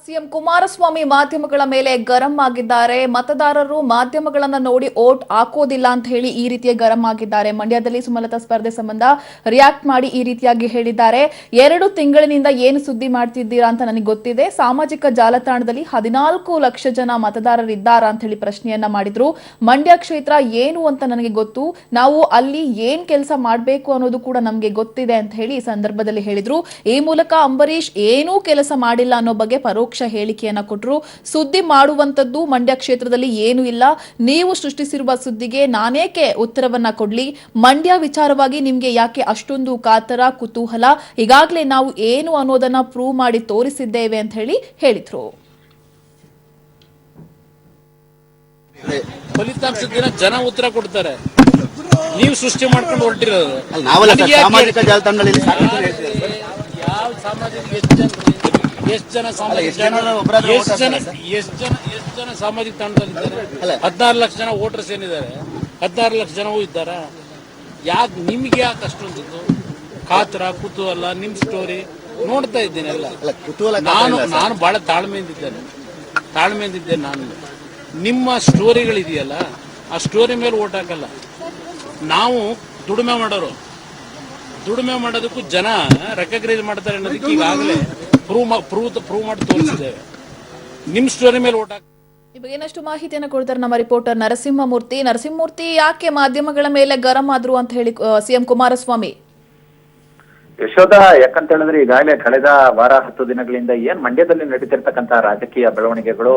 CM Kumaraswamy ಮಾಧ್ಯಮಗಳ ಮೇಲೆ ಗರಂ ಆಗಿದ್ದಾರೆ. ಮತದಾರರು ಮಾಧ್ಯಮಗಳನ್ನ ನೋಡಿ ಓಟ್ ಹಾಕೋದಿಲ್ಲ ಅಂತ ಹೇಳಿ ಈ ರೀತಿಯ ಗರಂ ಆಗಿದ್ದಾರೆ. ಮಂಡ್ಯದಲ್ಲಿ ಸುಮಲತಾ ಸ್ಪರ್ಧೆ ಸಂಬಂಧ ರಿಯಾಕ್ಟ್ ಮಾಡಿ ಈ ರೀತಿಯಾಗಿ ಹೇಳಿದ್ದಾರೆ. 2 ತಿಂಗಳಿನಿಂದ ಏನು ಸುದ್ದಿ ಮಾಡ್ತಿದ್ದೀರಾ ಅಂತ ನನಗೆ ಗೊತ್ತಿದೆ. ಸಾಮಾಜಿಕ ಜಾಲತಾಣದಲ್ಲಿ 14 ಲಕ್ಷ ಜನ ಮತದಾರರಿದ್ದಾರಾ ಅಂತ ಹೇಳಿ ಪ್ರಶ್ನೆಯನ್ನ ಮಾಡಿದ್ರು. ಮಂಡ್ಯ ಕ್ಷೇತ್ರ ಏನು ಅಂತ ನನಗೆ ಗೊತ್ತು, ನಾವು ಅಲ್ಲಿ ಏನ್ ಕೆಲಸ ಮಾಡಬೇಕು ಅನ್ನೋದು ಕೂಡ ನಮಗೆ ಗೊತ್ತಿದೆ ಅಂತ ಹೇಳಿ ಈ ಸಂದರ್ಭದಲ್ಲಿ ಹೇಳಿದ್ರು. ಈ ಮೂಲಕ ಅಂಬರೀಶ್ ಏನೂ ಕೆಲಸ ಮಾಡಿಲ್ಲ ಅನ್ನೋ ಬಗ್ಗೆ ಪರೋಕ್ಷ ಹೇಳಿಕೆಯನ್ನ ಕೊಟ್ಟರು. ಸುದ್ದಿ ಮಾಡುವಂತದ್ದು ಮಂಡ್ಯ ಕ್ಷೇತ್ರದಲ್ಲಿ ಏನು ಇಲ್ಲ, ನೀವು ಸೃಷ್ಟಿಸಿರುವ ಸುದ್ದಿಗೆ ನಾನೇಕೆ ಉತ್ತರವನ್ನ ಕೊಡ್ಲಿ, ಮಂಡ್ಯ ವಿಚಾರವಾಗಿ ನಿಮ್ಗೆ ಯಾಕೆ ಅಷ್ಟೊಂದು ಕಾತರ ಕುತೂಹಲ, ಈಗಾಗಲೇ ನಾವು ಏನು ಅನ್ನೋದನ್ನ ಪ್ರೂವ್ ಮಾಡಿ ತೋರಿಸಿದ್ದೇವೆ ಅಂತ ಹೇಳಿ ಹೇಳಿದ್ರು. ಫಲಿತಾಂಶದ ದಿನ ಜನ ಉತ್ತರ ಕೊಡ್ತಾರೆ, ನೀವು ಸೃಷ್ಟಿ ಮಾಡ್ಕೊಂಡು ಹೊರಟಿರೋದು. ಸಾಮಾಜಿಕ ಜಾಲತಾಣಗಳಲ್ಲಿ ಯಾವ ಸಾಮಾಜಿಕ ಎಷ್ಟು ಜನ ಸಾಮಾಜಿಕ ತಾಣದಲ್ಲಿದ್ದಾರೆ? 16 ಲಕ್ಷ ಜನ ವೋಟರ್ಸ್ ಏನಿದ್ದಾರೆ, 16 ಲಕ್ಷ ಜನವೂ ಇದ್ದಾರ. ಯಾಕೆ ನಿಮ್ಗೆ ಯಾಕೆ ಅಷ್ಟೊಂದು ಕಾತರ ಕುತೂಹಲ? ನಿಮ್ ಸ್ಟೋರಿ ನೋಡ್ತಾ ಇದ್ದೇನೆ ಎಲ್ಲ. ನಾನು ಬಹಳ ತಾಳ್ಮೆಯಿಂದಿದ್ದೇನೆ. ನಾನು ನಿಮ್ಮ ಸ್ಟೋರಿಗಳಿದೆಯಲ್ಲ, ಆ ಸ್ಟೋರಿ ಮೇಲೆ ಓಟ್ ಹಾಕಲ್ಲ. ನಾವು ದುಡಿಮೆ ಮಾಡೋದಕ್ಕೂ ಜನ ರೆಕಗ್ನೈಸ್ ಮಾಡ್ತಾರೆ ಅನ್ನೋದಕ್ಕೆ ಈಗಾಗಲೇ ಪ್ರೂವ್ ಮಾಡಿ ತೋರಿಸಿದ್ದೇವೆ. ನಿಮ್ ಸ್ಟೋರಿ ಮೇಲೆ ಓಟ್ ಹಾಕಿ. ಈ ಬಗ್ಗೆ ಇನ್ನಷ್ಟು ಮಾಹಿತಿಯನ್ನು ಕೊಡ್ತಾರೆ ನಮ್ಮ ರಿಪೋರ್ಟರ್ ನರಸಿಂಹಮೂರ್ತಿ. ಯಾಕೆ ಮಾಧ್ಯಮಗಳ ಮೇಲೆ ಗರಂ ಆದ್ರು ಅಂತ ಹೇಳಿ ಸಿಎಂ ಕುಮಾರಸ್ವಾಮಿ? ಯಶೋಧ, ಯಾಕಂತ ಹೇಳಿದ್ರೆ ಈಗಾಗಲೇ ಕಳೆದ ವಾರ 10 ದಿನಗಳಿಂದ ಏನ್ ಮಂಡ್ಯದಲ್ಲಿ ನಡೀತಿರ್ತಕ್ಕಂತ ರಾಜಕೀಯ ಬೆಳವಣಿಗೆಗಳು,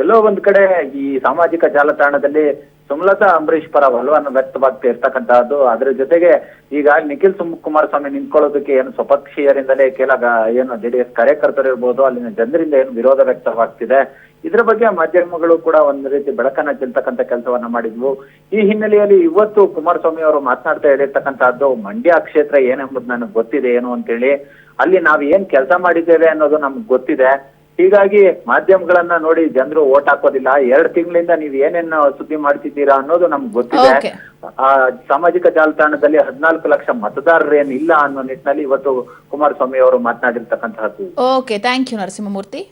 ಎಲ್ಲೋ ಒಂದ್ ಕಡೆ ಈ ಸಾಮಾಜಿಕ ಜಾಲತಾಣದಲ್ಲಿ ಸುಮಲತಾ ಅಂಬರೀಶ್ ಪರ ಒಲವನ್ನು ವ್ಯಕ್ತವಾಗ್ತಾ ಇರ್ತಕ್ಕಂತಹದ್ದು. ಅದ್ರ ಜೊತೆಗೆ ಈಗ ನಿಖಿಲ್ ಕುಮಾರಸ್ವಾಮಿ ನಿಂತ್ಕೊಳ್ಳೋದಕ್ಕೆ ಏನು ಸ್ವಪಕ್ಷೀಯರಿಂದಲೇ ಏನು JDS ಕಾರ್ಯಕರ್ತರು ಇರ್ಬೋದು, ಅಲ್ಲಿನ ಜನರಿಂದ ಏನು ವಿರೋಧ ವ್ಯಕ್ತವಾಗ್ತಿದೆ. ಇದ್ರ ಬಗ್ಗೆ ಮಾಧ್ಯಮಗಳು ಕೂಡ ಒಂದ್ ರೀತಿ ಬೆಳಕನ್ನ ಚೆಲ್ತಕ್ಕಂತ ಕೆಲಸವನ್ನ ಮಾಡಿದ್ವು. ಈ ಹಿನ್ನೆಲೆಯಲ್ಲಿ ಇವತ್ತು ಕುಮಾರಸ್ವಾಮಿ ಅವರು ಮಾತನಾಡ್ತಾ ಹೇಳಿರ್ತಕ್ಕಂತಹದ್ದು, ಮಂಡ್ಯ ಕ್ಷೇತ್ರ ಏನೆಂಬುದು ನನಗೆ ಗೊತ್ತಿದೆ ಏನು ಅಂತೇಳಿ, ಅಲ್ಲಿ ನಾವ್ ಏನ್ ಕೆಲಸ ಮಾಡಿದ್ದೇವೆ ಅನ್ನೋದು ನಮ್ಗೆ ಗೊತ್ತಿದೆ. ಹೀಗಾಗಿ ಮಾಧ್ಯಮಗಳನ್ನ ನೋಡಿ ಜನರು ಓಟ್ ಹಾಕೋದಿಲ್ಲ. 2 ತಿಂಗಳಿಂದ ನೀವ್ ಏನೇನು ಸುದ್ದಿ ಮಾಡ್ತಿದ್ದೀರಾ ಅನ್ನೋದು ನಮ್ಗೆ ಗೊತ್ತಿದೆ. ಆ ಸಾಮಾಜಿಕ ಜಾಲತಾಣದಲ್ಲಿ 14 ಲಕ್ಷ ಮತದಾರರು ಏನಿಲ್ಲ ಅನ್ನೋ ನಿಟ್ಟಿನಲ್ಲಿ ಇವತ್ತು ಕುಮಾರಸ್ವಾಮಿ ಅವರು ಮಾತನಾಡಿರ್ತಕ್ಕಂತಹದ್ದು. Okay, thank you Narasimhamurthy.